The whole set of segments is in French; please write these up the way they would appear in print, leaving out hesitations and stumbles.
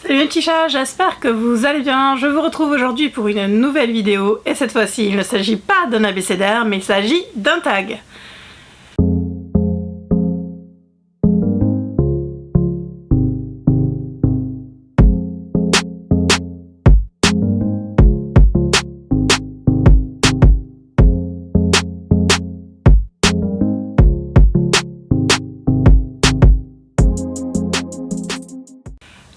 Salut les petits chats, j'espère que vous allez bien. Je vous retrouve aujourd'hui pour une nouvelle vidéo et cette fois-ci il ne s'agit pas d'un abécédaire mais il s'agit d'un tag.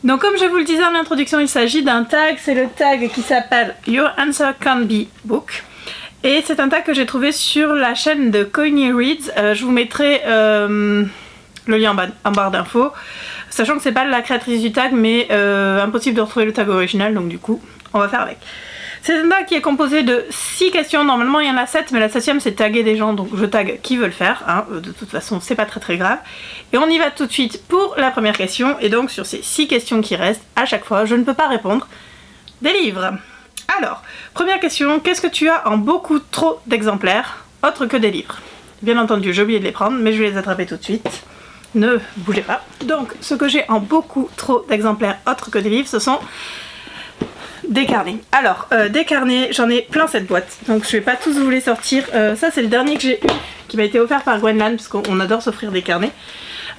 Donc comme je vous le disais en introduction, il s'agit d'un tag, c'est le tag qui s'appelle Your Answer Can Be Book. Et c'est un tag que j'ai trouvé sur la chaîne de Coiny Reads. Je vous mettrai le lien en barre d'infos, sachant que c'est pas la créatrice du tag, mais impossible de retrouver le tag original, donc du coup on va faire avec. C'est un tag qui est composé de 6 questions, normalement il y en a 7, mais la 7ème c'est taguer des gens, donc je tag qui veut le faire, hein. De toute façon c'est pas très grave. Et on y va tout de suite pour la première question, et donc sur ces 6 questions qui restent, à chaque fois je ne peux pas répondre des livres. Alors, première question, qu'est-ce que tu as en beaucoup trop d'exemplaires, autres que des livres? Bien entendu j'ai oublié de les prendre, mais je vais les attraper tout de suite. Ne bougez pas. Donc ce que j'ai en beaucoup trop d'exemplaires, autres que des livres, ce sont des carnets. Alors, des carnets, j'en ai plein cette boîte, donc je vais pas tous vous les sortir. Ça c'est le dernier que j'ai eu, qui m'a été offert par Gwenlan, parce qu'on adore s'offrir des carnets.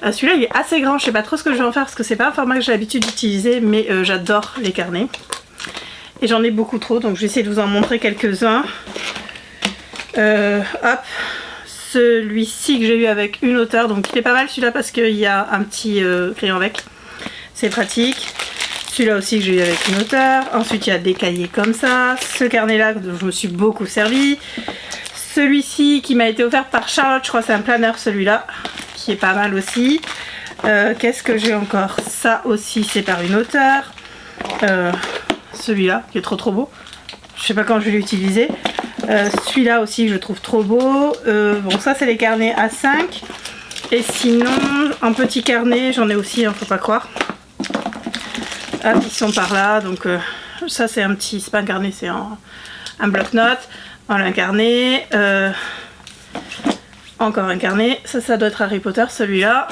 Celui-là il est assez grand, je sais pas trop ce que je vais en faire, parce que c'est pas un format que j'ai l'habitude d'utiliser, mais j'adore les carnets. Et j'en ai beaucoup trop, donc je vais essayer de vous en montrer quelques-uns. Hop, celui-ci que j'ai eu avec une auteure, donc il est pas mal celui-là parce qu'il y a un petit crayon avec, c'est pratique. Celui-là aussi que j'ai eu avec une auteure. Ensuite il y a des cahiers comme ça. Ce carnet là dont je me suis beaucoup servi. Celui-ci qui m'a été offert par Charlotte, je crois que c'est un planeur celui-là, qui est pas mal aussi. Qu'est-ce que j'ai encore? Ça aussi c'est par une auteure. Celui-là qui est trop beau. Je sais pas quand je vais l'utiliser. Celui-là aussi que je trouve trop beau. Bon ça c'est les carnets A5. Et sinon un petit carnet, j'en ai aussi, hein, faut pas croire. Ah, ils sont par là, donc ça c'est un petit, c'est pas un carnet, c'est un bloc-notes. Voilà un carnet, encore un carnet, ça doit être Harry Potter celui-là.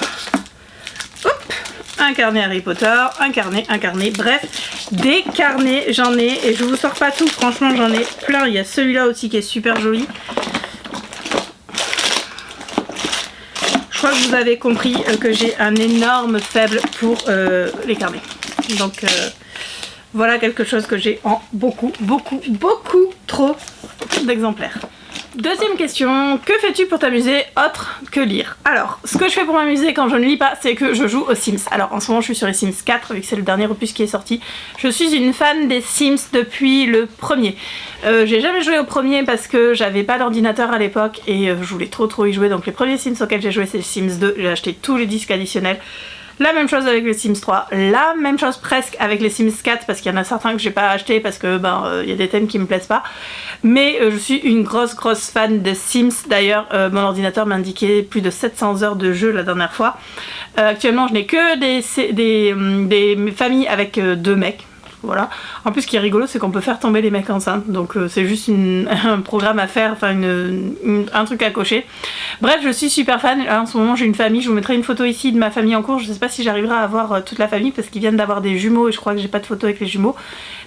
Hop, un carnet Harry Potter, un carnet, bref, des carnets j'en ai, et je vous sors pas tout, franchement j'en ai plein. Il y a celui-là aussi qui est super joli. Je crois que vous avez compris que j'ai un énorme faible pour les carnets. Donc voilà quelque chose que j'ai en beaucoup trop d'exemplaires. Deuxième question, que fais-tu pour t'amuser autre que lire? Alors, ce que je fais pour m'amuser quand je ne lis pas, c'est que je joue aux Sims. Alors en ce moment je suis sur les Sims 4, vu que c'est le dernier opus qui est sorti. Je suis une fan des Sims depuis le premier. J'ai jamais joué au premier parce que j'avais pas d'ordinateur à l'époque et je voulais trop y jouer. Donc les premiers Sims auxquels j'ai joué c'est les Sims 2, j'ai acheté tous les disques additionnels. La même chose avec les Sims 3, la même chose presque avec les Sims 4 parce qu'il y en a certains que j'ai pas acheté parce que y a des thèmes qui me plaisent pas. Mais je suis une grosse fan de Sims. D'ailleurs mon ordinateur m'a indiqué plus de 700 heures de jeu la dernière fois. Actuellement je n'ai que des familles avec 2 mecs. Voilà. En plus ce qui est rigolo c'est qu'on peut faire tomber les mecs enceintes, donc c'est juste un programme à faire, enfin un truc à cocher. Bref, je suis super fan. En ce moment j'ai une famille, je vous mettrai une photo ici de ma famille en cours. Je sais pas si j'arriverai à avoir toute la famille parce qu'ils viennent d'avoir des jumeaux et je crois que j'ai pas de photo avec les jumeaux.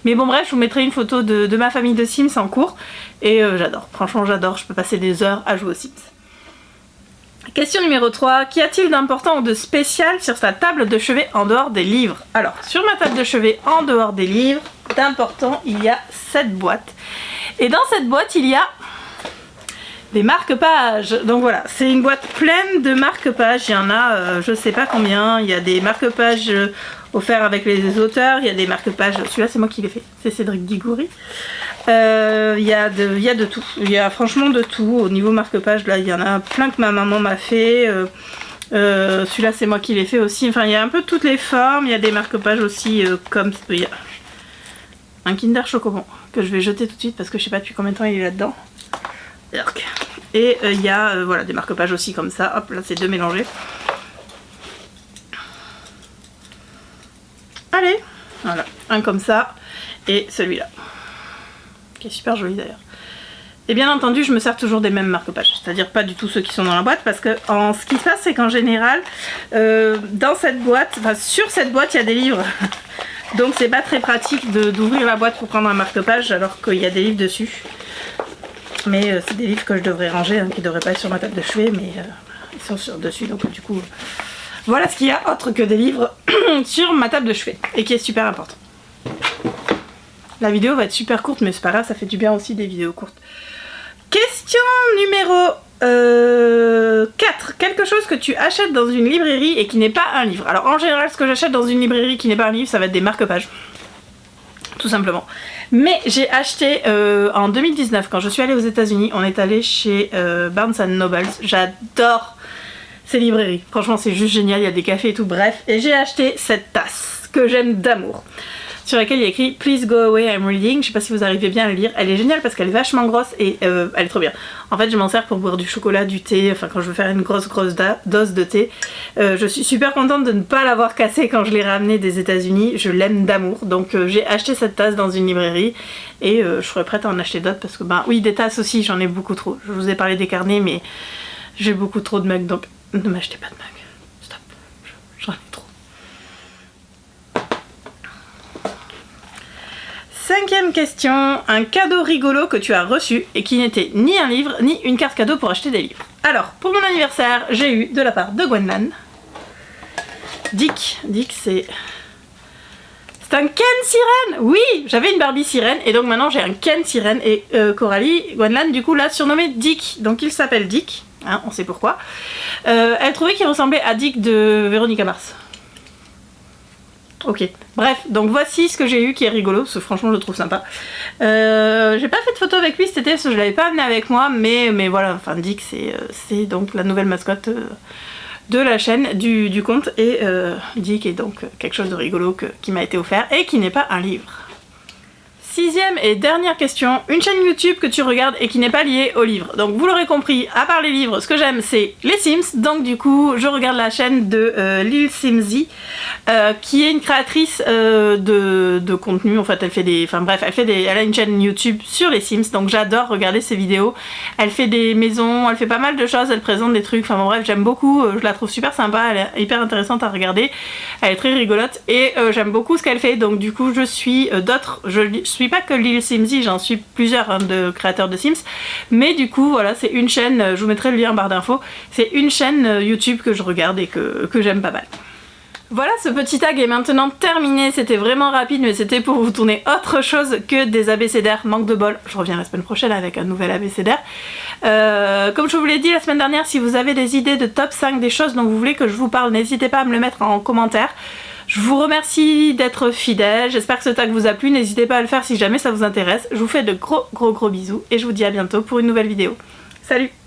Mais bon bref, je vous mettrai une photo de ma famille de Sims en cours et j'adore, franchement j'adore, je peux passer des heures à jouer aux Sims. Question numéro 3, qu'y a-t-il d'important ou de spécial sur sa table de chevet en dehors des livres? Alors, sur ma table de chevet en dehors des livres, d'important, il y a cette boîte. Et dans cette boîte, il y a des marque-pages. Donc voilà, c'est une boîte pleine de marque-pages. Il y en a, je sais pas combien. Il y a des marque-pages offerts avec les auteurs. Il y a des marque-pages, celui-là c'est moi qui l'ai fait, c'est Cédric Digoury. Il y a de tout, il y a franchement de tout. Au niveau marque-page, là il y en a plein que ma maman m'a fait. Celui-là c'est moi qui l'ai fait aussi. Enfin il y a un peu toutes les formes. Il y a des marque-pages aussi comme... Il y a un Kinder Chocobon que je vais jeter tout de suite parce que je sais pas depuis combien de temps il est là-dedans. Et il y a voilà, des marque-pages aussi comme ça. Hop, là c'est 2 mélangés. Allez, voilà, un comme ça et celui-là qui est super joli d'ailleurs. Et bien entendu je me sers toujours des mêmes marque-pages, c'est-à-dire pas du tout ceux qui sont dans la boîte, parce que ce qui se passe c'est qu'en général dans cette boîte, enfin sur cette boîte il y a des livres Donc c'est pas très pratique d'ouvrir la boîte pour prendre un marque-page alors qu'il y a des livres dessus. Mais c'est des livres que je devrais ranger, hein, qui devraient pas être sur ma table de chevet, mais ils sont dessus, donc du coup... Voilà ce qu'il y a autre que des livres sur ma table de chevet, et qui est super important. La vidéo va être super courte, mais c'est pas grave, ça fait du bien aussi des vidéos courtes. Question numéro 4. Quelque chose que tu achètes dans une librairie et qui n'est pas un livre. Alors en général, ce que j'achète dans une librairie qui n'est pas un livre, ça va être des marque-pages. Tout simplement. Mais j'ai acheté en 2019, quand je suis allée aux États-Unis, on est allé chez Barnes & Noble. J'adore ces librairies. Franchement, c'est juste génial, il y a des cafés et tout, bref. Et j'ai acheté cette tasse que j'aime d'amour, sur laquelle il y a écrit Please go away, I'm reading. Je sais pas si vous arrivez bien à le lire. Elle est géniale parce qu'elle est vachement grosse et elle est trop bien. En fait, je m'en sers pour boire du chocolat, du thé, enfin quand je veux faire une grosse dose de thé. Je suis super contente de ne pas l'avoir cassée quand je l'ai ramenée des États-Unis. Je l'aime d'amour. Donc j'ai acheté cette tasse dans une librairie et je serais prête à en acheter d'autres parce que, ben oui, des tasses aussi, j'en ai beaucoup trop. Je vous ai parlé des carnets, mais j'ai beaucoup trop de mugs, donc ne m'achetez pas de mugs. Stop. J'en ai trop. 5e question, un cadeau rigolo que tu as reçu et qui n'était ni un livre ni une carte cadeau pour acheter des livres. Alors, pour mon anniversaire, j'ai eu de la part de Gwenlan Dick, c'est un Ken Sirène. Oui, j'avais une Barbie Sirène et donc maintenant j'ai un Ken Sirène et Coralie, Gwenlan du coup l'a surnommé Dick, donc il s'appelle Dick, hein, on sait pourquoi. Elle trouvait qu'il ressemblait à Dick de Véronica Mars. Ok, bref, donc voici ce que j'ai eu qui est rigolo, parce que franchement je le trouve sympa. J'ai pas fait de photo avec lui cet été parce que je l'avais pas amené avec moi, mais voilà, enfin Dick c'est donc la nouvelle mascotte de la chaîne, du compte, et Dick est donc quelque chose de rigolo qui m'a été offert et qui n'est pas un livre. 6e et dernière question, une chaîne YouTube que tu regardes et qui n'est pas liée au livre. Donc vous l'aurez compris, à part les livres, ce que j'aime c'est les Sims, donc du coup je regarde la chaîne de Lil Simzy, qui est une créatrice de contenu. En fait elle fait des, enfin bref, elle a une chaîne YouTube sur les Sims, donc j'adore regarder ses vidéos. Elle fait des maisons, elle fait pas mal de choses, elle présente des trucs, enfin bon, bref, j'aime beaucoup, je la trouve super sympa, elle est hyper intéressante à regarder, elle est très rigolote et j'aime beaucoup ce qu'elle fait, donc du coup je suis je suis pas que Lil Simzy, j'en suis plusieurs, hein, de créateurs de Sims, mais du coup voilà, c'est une chaîne, je vous mettrai le lien en barre d'infos, c'est une chaîne YouTube que je regarde et que j'aime pas mal. Voilà, ce petit tag est maintenant terminé, c'était vraiment rapide mais c'était pour vous tourner autre chose que des abécédaires, manque de bol, je reviens la semaine prochaine avec un nouvel abécédaire. Comme je vous l'ai dit la semaine dernière, si vous avez des idées de top 5 des choses dont vous voulez que je vous parle, n'hésitez pas à me le mettre en commentaire. Je vous remercie d'être fidèles, j'espère que ce tag vous a plu, n'hésitez pas à le faire si jamais ça vous intéresse. Je vous fais de gros bisous et je vous dis à bientôt pour une nouvelle vidéo. Salut!